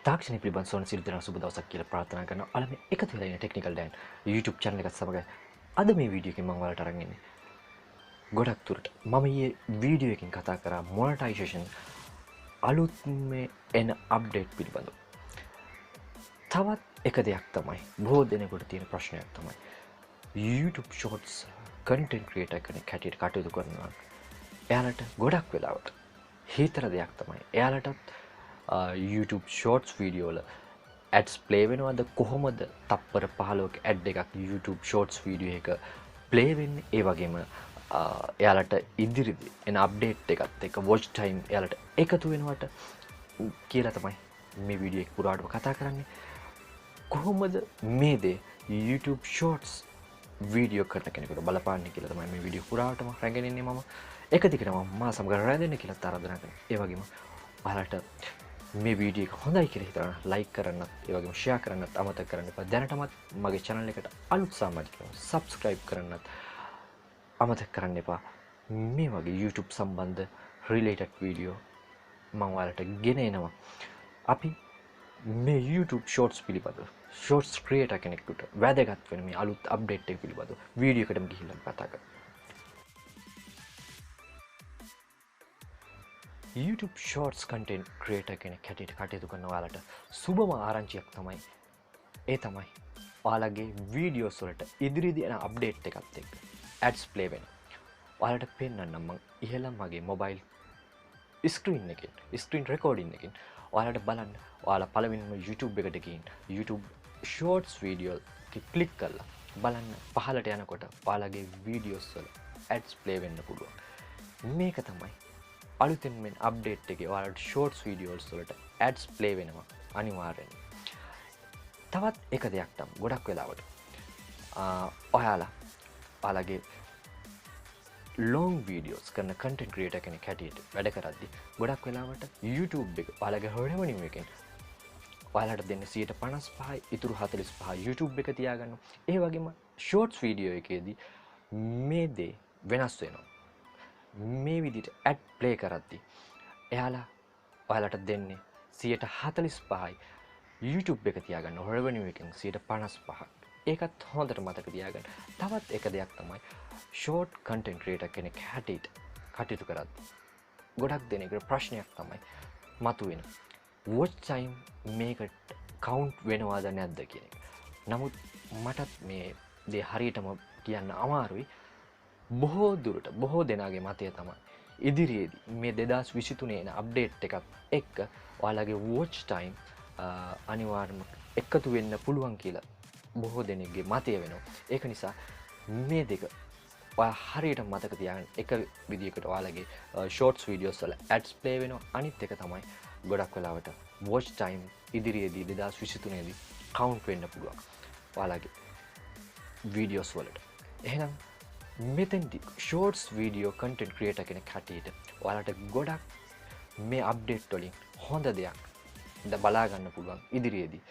තාක්ෂණය පිළිබඳ සොයන සියලු දෙනා සුබ දවසක් කියලා ප්‍රාර්ථනා කරනවා. අද මේ එකතු වෙලා ඉන්න ටෙක්නිකල් ඩෑන් YouTube channel එකත් සමග අද මේ වීඩියෝ එකෙන් මම ඔයාලට අරන් ඉන්නේ. ගොඩක් දුරට මම ඊයේ වීඩියෝ එකකින් කතා කරා monetization අලුත්ම එන අප්ඩේට් පිළිබඳව. තවත් එක දෙයක් තමයි බොහෝ දෙනෙකුට තියෙන ප්‍රශ්නයක් තමයි YouTube shorts content creator කෙනෙක් හැටියට කටයුතු කරනවා. එයාලට ගොඩක් වෙලාවට හිතන දෙයක් තමයි එයාලටත් YouTube shorts video වල ads play වෙනවද කොහොමද තප්පර 15ක ad එකක් YouTube shorts video එක play වෙන්නේ ඒ වගේම එයාලට ඉදිරියේදී එන update එකත් එක්ක watch time එයාලට එකතු වෙනවට කියලා තමයි මේ වීඩියෝ එක පුරාටම කතා කරන්නේ කොහොමද මේ දේ YouTube shorts වීඩියෝ කරන කෙනෙකුට බලපාන්නේ කියලා තමයි මේ වීඩියෝ පුරාටම රැගෙන ඉන්නේ මම එක දිගටම මා සමග රැඳෙන්න කියලා ආරාධනා කරනවා ඒ වගේම ඔයාලට මේ වීඩියෝ එක හොඳයි කියලා හිතනවා ලයික් කරන්නත් ඒ වගේම ෂෙයා කරන්නත් අමතක කරන්න එපා දැනටමත් මගේ channel එකට අලුත් සමාජිකයෝ subscribe කරන්නත් අමතක කරන්න එපා මේ වගේ YouTube සම්බන්ධ related video මම ඔයාලට ගෙන එනවා අපි මේ YouTube shorts පිළිබඳව shorts creator කෙනෙකුට වැදගත් වෙන මේ අලුත් update එක පිළිබඳව වීඩියෝ එකටම ගිහිල්ලා කතා කරමු YouTube shorts content creator කෙනෙක් හැටියට කටයුතු කරන ඔයාලට සුබම ආරංචියක් තමයි ඒ තමයි ඔයාලගේ වීඩියෝස් වලට ඉදිරියේදී එන අප්ඩේට් එකත් එක්ක ads play වෙනවා. ඔයාලට පෙන්නන්නම් මම ඉහළ මගේ mobile screen එකෙන් screen recording එකෙන් ඔයාලට බලන්න ඔයාලා පළවෙනිම YouTube එකට ගිහින් YouTube shorts video එක ක්ලික් කරලා බලන්න පහළට යනකොට ඔයාලගේ වීඩියෝස් වල ads play වෙන්න පුළුවන්. මේක තමයි අලුතෙන් මෙන් අප්ඩේට් එකේ ඔයාලට shorts videos වලට ads play වෙනවා අනිවාර්යෙන්. තවත් එක දෙයක් තමයි ගොඩක් වෙලාවට ඔයාලගේ long videos කරන content creator කෙනෙක් හැටියට වැඩ කරද්දී ගොඩක් වෙලාවට YouTube එක ඔයාලගේ revenue එකෙන් ඔයාලට දෙන්න 55යි ඉතුරු 45 YouTube එක තියාගන්න. ඒ වගේම shorts video එකේදී මේ දේ වෙනස් වෙනවා. මේ විදිහට ad play කරද්දී එයාලා ඔයාලට දෙන්නේ 45යි YouTube එක තියාගන්න revenue එකෙන් 55ක්. ඒකත් හොඳට මතක තියාගන්න. තවත් එක දෙයක් තමයි short content creator කෙනෙක් හැටියට කටයුතු කරද්දී ගොඩක් දෙනෙකුට ප්‍රශ්නයක් තමයි මතුවෙන. watch time මේකට count වෙනවද නැද්ද කියන එක. නමුත් මටත් මේ දේ හරියටම කියන්න අමාරුයි. බොහෝ දුරට බොහෝ දෙනාගේ මතය තමයි ඉදිරියේදී මේ 2023 එන අප්ඩේට් එකත් එක්ක ඔයාලගේ watch time අනිවාර්යයෙන්ම එකතු වෙන්න පුළුවන් කියලා බොහෝ දෙනෙක්ගේ මතය වෙනවා. ඒක නිසා මේ දෙක ඔයා හරියට මතක තියාගන්න. එක විදියකට ඔයාලගේ shorts videos වල ads play වෙනවා. අනිත් එක තමයි ගොඩක් වෙලාවට watch time ඉදිරියේදී 2023 දී count වෙන්න පුළුවන් ඔයාලගේ videos වලට. එහෙනම් මෙතෙන්දි shorts video content creator කෙනෙක් හැටියට ඔයාලට ගොඩක් මේ අප්ඩේට් වලින් හොඳ දෙයක් බලා ගන්න පුළුවන් ඉදිරියේදී.